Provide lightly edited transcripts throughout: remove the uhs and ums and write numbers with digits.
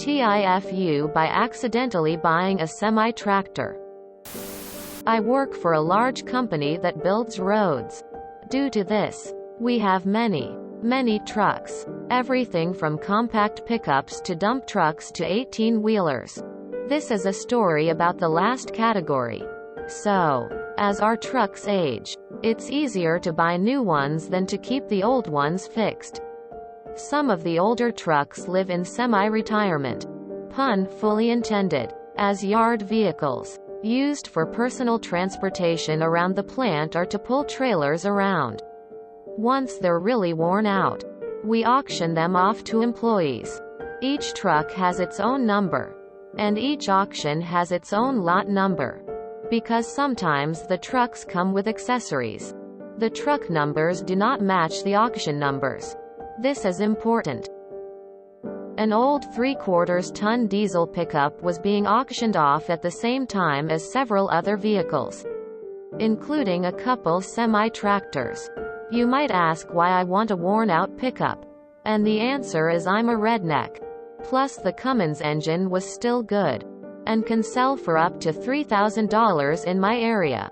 TIFU by accidentally buying a semi-tractor. I work for a large company that builds roads. Due to this, we have many trucks. Everything from compact pickups to dump trucks to 18-wheelers. This is a story about the last category. So, as our trucks age, it's easier to buy new ones than to keep the old ones fixed. Some of the older trucks live in semi-retirement, pun fully intended, as yard vehicles, used for personal transportation around the plant or to pull trailers around. Once they're really worn out, we auction them off to employees. Each truck has its own number, and each auction has its own lot number. Because sometimes the trucks come with accessories. The truck numbers do not match the auction numbers. This is important. An old 3/4-ton diesel pickup was being auctioned off at the same time as several other vehicles, including a couple semi-tractors. You might ask why I want a worn-out pickup. And the answer is I'm a redneck. Plus the Cummins engine was still good, and can sell for up to $3,000 in my area.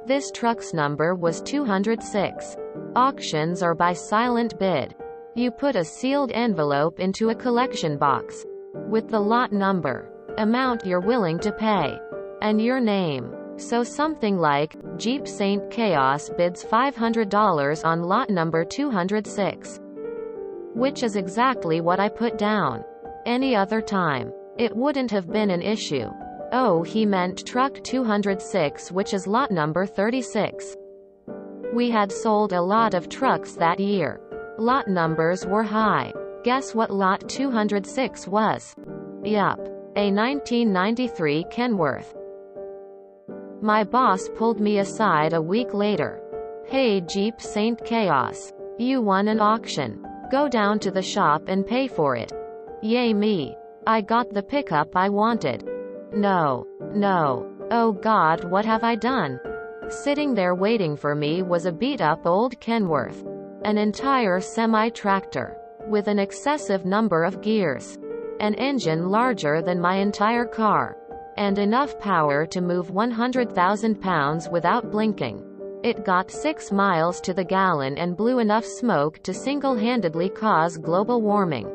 This truck's number was 206. Auctions are by silent bid. You put a sealed envelope into a collection box with the lot number, amount you're willing to pay, and your name. So something like, Jeep Saint Chaos bids $500 on lot number 206. Which is exactly what I put down. Any other time, it wouldn't have been an issue. Oh, he meant truck 206, which is lot number 36. We had sold a lot of trucks that year. Lot numbers were high. Guess what lot 206 was? Yup. A 1993 Kenworth. My boss pulled me aside a week later. Hey Jeep Saint Chaos. You won an auction. Go down to the shop and pay for it. Yay me. I got the pickup I wanted. No. Oh God, what have I done? Sitting there waiting for me was a beat-up old Kenworth. An entire semi-tractor, with an excessive number of gears. An engine larger than my entire car. And enough power to move 100,000 pounds without blinking. It got 6 miles to the gallon and blew enough smoke to single-handedly cause global warming.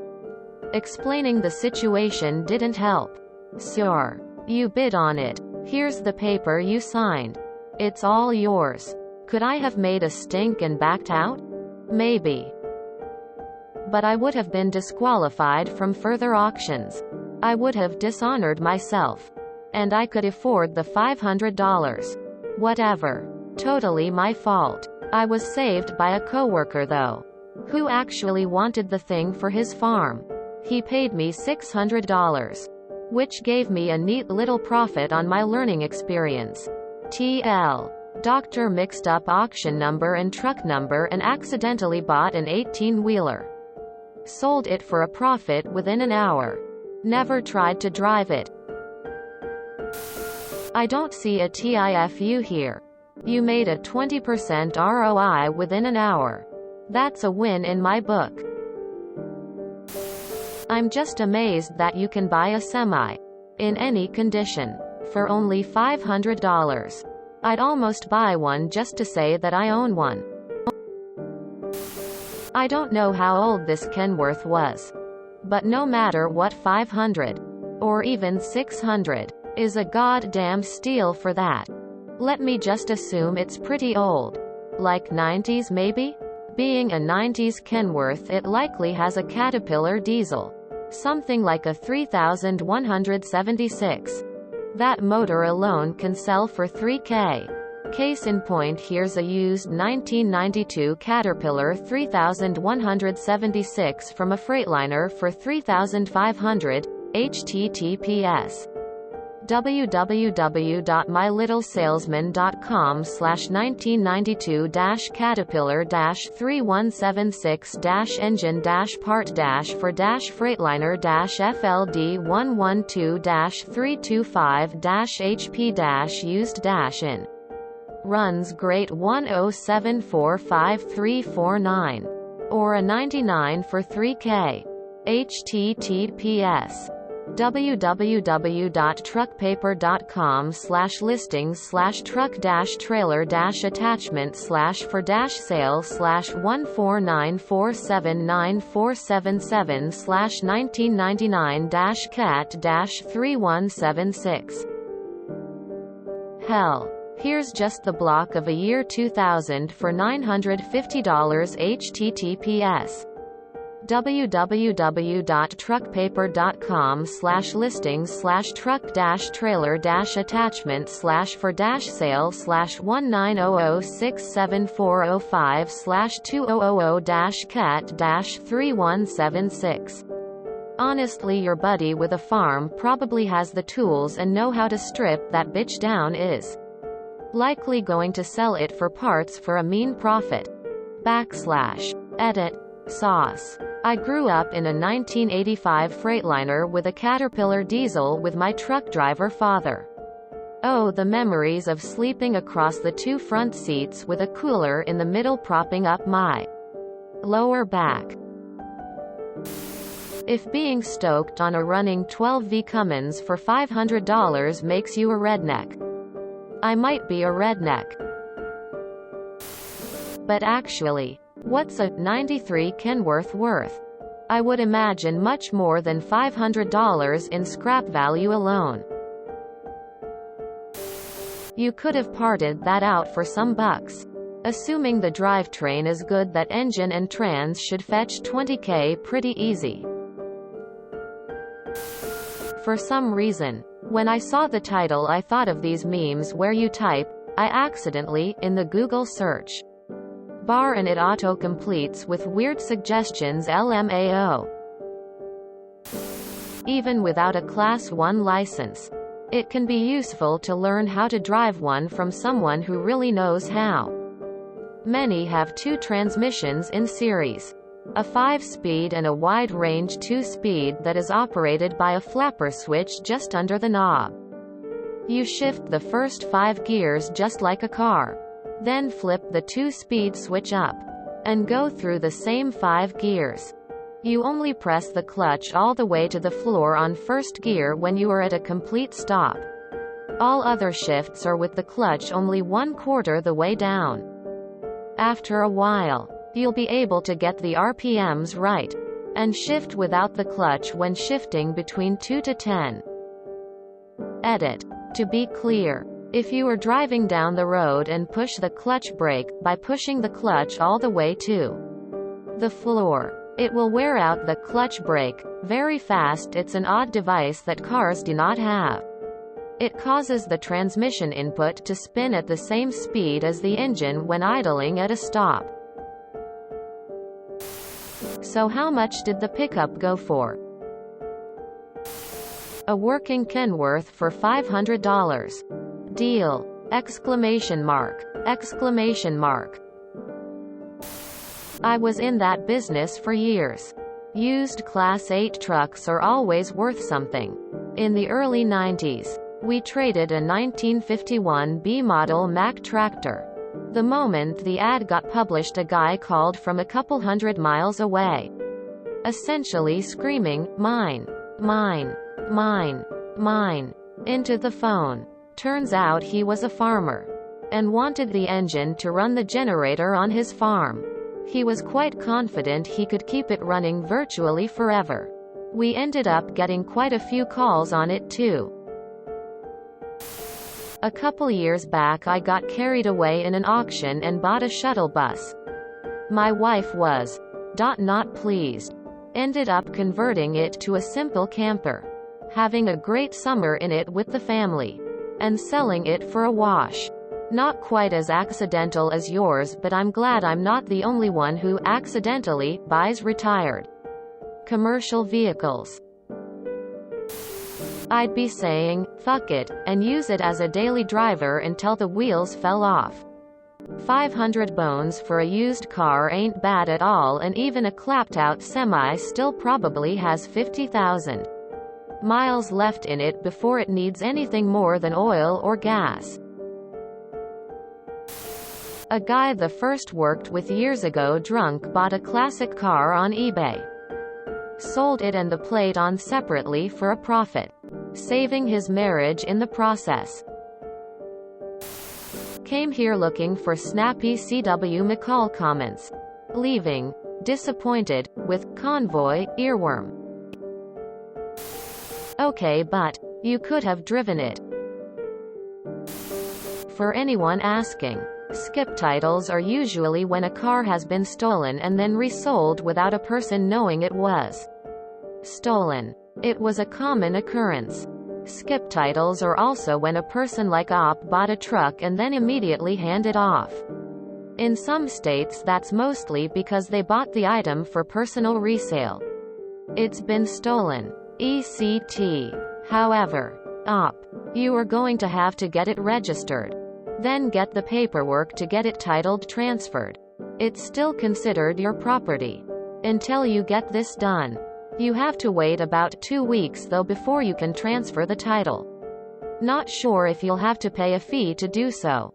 Explaining the situation didn't help. Sure. You bid on it. Here's the paper you signed. It's all yours. Could I have made a stink and backed out? Maybe. But I would have been disqualified from further auctions. I would have dishonored myself. And I could afford the $500. Whatever. Totally my fault. I was saved by a coworker though, who actually wanted the thing for his farm. He paid me $600, which gave me a neat little profit on my learning experience. TL. Doctor mixed up auction number and truck number and accidentally bought an 18-wheeler. Sold it for a profit within an hour. Never tried to drive it. I don't see a TIFU here. You made a 20% ROI within an hour. That's a win in my book. I'm just amazed that you can buy a semi, in any condition, for only $500. I'd almost buy one just to say that I own one. I don't know how old this Kenworth was. But no matter what, 500, or even 600, is a goddamn steal for that. Let me just assume it's pretty old. Like 90s maybe? Being a 90s Kenworth, it likely has a Caterpillar diesel. Something like a 3176. That motor alone can sell for $3,000. Case in point, here's a used 1992 Caterpillar 3176 from a Freightliner for $3,500. https www.mylittlesalesman.com/1992-Caterpillar-317-FLD112-325-HP-used-in. Runs great 1074549. Or a 99 for $3,000. https www.truckpaper.com/listings/truck-trailer-attachment/for-sale/149479477/1999-cat-3176. Hell. Here's just the block of a year 2000 for $950. https www.truckpaper.com/listings/truck-trailer-attachment/for-sale/190067405/2000-cat-3176. Honestly, your buddy with a farm probably has the tools and know how to strip that bitch down, is likely going to sell it for parts for a mean profit. Edit. Sauce. I grew up in a 1985 Freightliner with a Caterpillar diesel with my truck driver father. Oh, the memories of sleeping across the two front seats with a cooler in the middle propping up my lower back. If being stoked on a running 12V Cummins for $500 makes you a redneck, I might be a redneck. But actually, what's a 93 Kenworth worth? I would imagine much more than $500 in scrap value alone. You could have parted that out for some bucks. Assuming the drivetrain is good, that engine and trans should fetch $20K pretty easy. For some reason, when I saw the title, I thought of these memes where you type, I accidentally, in the Google search bar and it auto-completes with weird suggestions LMAO. Even without a Class 1 license, it can be useful to learn how to drive one from someone who really knows how. Many have two transmissions in series. A 5-speed and a wide-range 2-speed that is operated by a flapper switch just under the knob. You shift the first 5 gears just like a car. Then flip the 2-speed switch up and go through the same 5 gears. You only press the clutch all the way to the floor on first gear when you are at a complete stop. All other shifts are with the clutch only 1/4 the way down. After a while, you'll be able to get the RPMs right and shift without the clutch when shifting between 2 to 10. Edit. To be clear, if you are driving down the road and push the clutch brake, by pushing the clutch all the way to the floor, it will wear out the clutch brake very fast. It's an odd device that cars do not have. It causes the transmission input to spin at the same speed as the engine when idling at a stop. So how much did the pickup go for? A working Kenworth for $500. Deal! Exclamation mark! Exclamation mark! I was in that business for years. Used Class 8 trucks are always worth something. In the early 90s, we traded a 1951 B model Mack tractor. The moment the ad got published, a guy called from a couple hundred miles away, essentially screaming, "Mine! Mine! Mine! Mine!" into the phone. Turns out he was a farmer and wanted the engine to run the generator on his farm. He was quite confident he could keep it running virtually forever. We ended up getting quite a few calls on it too. A couple years back, I got carried away in an auction and bought a shuttle bus. My wife was not pleased. Ended up converting it to a simple camper, having a great summer in it with the family, and selling it for a wash. Not quite as accidental as yours, but I'm glad I'm not the only one who accidentally buys retired commercial vehicles. I'd be saying, fuck it, and use it as a daily driver until the wheels fell off. 500 bones for a used car ain't bad at all, and even a clapped-out semi still probably has 50,000 miles left in it before it needs anything more than oil or gas. A guy the first worked with years ago drunk bought a classic car on eBay. sold it and the plate on separately for a profit, saving his marriage in the process. Came here looking for snappy CW McCall comments. Leaving disappointed with convoy earworm. Okay, but you could have driven it. For anyone asking, skip titles are usually when a car has been stolen and then resold without a person knowing it was stolen. It was a common occurrence. Skip titles are also when a person like Op bought a truck and then immediately handed off. In some states that's mostly because they bought the item for personal resale. It's been stolen. ECT. However, Op, you are going to have to get it registered. Then get the paperwork to get it titled transferred. It's still considered your property. Until you get this done, you have to wait about 2 weeks though before you can transfer the title. Not sure if you'll have to pay a fee to do so.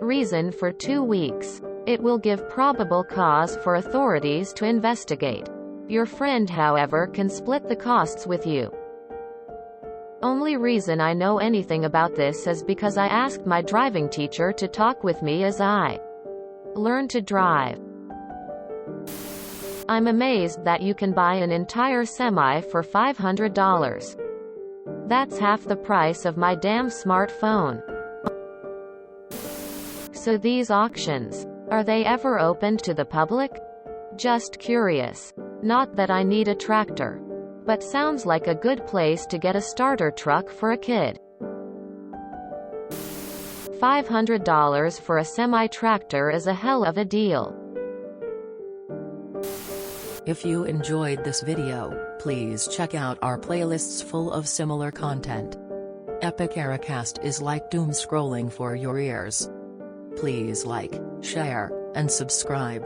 Reason for 2 weeks. It will give probable cause for authorities to investigate. Your friend, however, can split the costs with you. Only reason I know anything about this is because I asked my driving teacher to talk with me as I learn to drive. I'm amazed that you can buy an entire semi for $500. That's half the price of my damn smartphone. So these auctions, are they ever opened to the public? Just curious. Not that I need a tractor, but sounds like a good place to get a starter truck for a kid. $500 for a semi-tractor is a hell of a deal. If you enjoyed this video, please check out our playlists full of similar content. Epic Ericast is like doom scrolling for your ears. Please like, share, and subscribe.